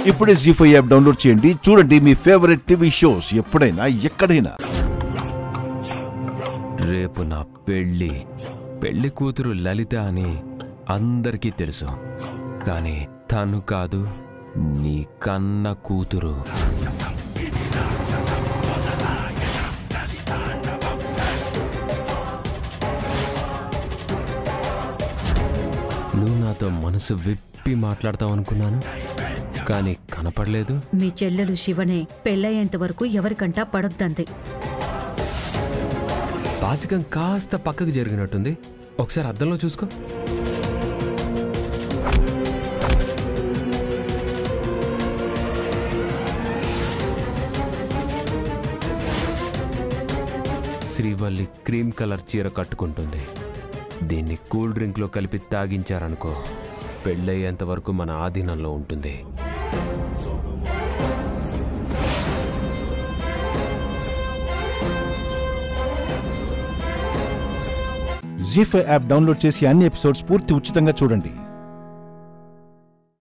ఇప్పుడే జీ5 app download చేయండి. చూడండి మీ ఫేవరెట్ టీవీ షోస్ ఎప్పుడైనా ఎక్కడైనా. రేపు నా పెళ్లి కూతురు లలిత అని అందరికీ తెలుసు. కానీ తను కాదు, నీ కన్న కూతురు. నువ్వు నాతో మనసు విప్పి మాట్లాడతావు అనుకున్నాను, కానీ కనపడలేదు. మీ చెల్లెలు శివనే పెళ్ళయ్యేంత వరకు ఎవరికంటా పడొద్దంతే. బాసికం కాస్త పక్కకు జరిగినట్టుంది, ఒకసారి అద్దంలో చూసుకో. శ్రీవల్లి క్రీమ్ కలర్ చీర కట్టుకుంటుంది. దీన్ని కూల్ డ్రింక్లో కలిపి తాగించారనుకో, పెళ్ళయ్యేంత వరకు మన ఆధీనంలో ఉంటుంది. జీ5 యాప్ డౌన్లోడ్ చేసి అన్ని ఎపిసోడ్స్ పూర్తి ఉచితంగా చూడండి.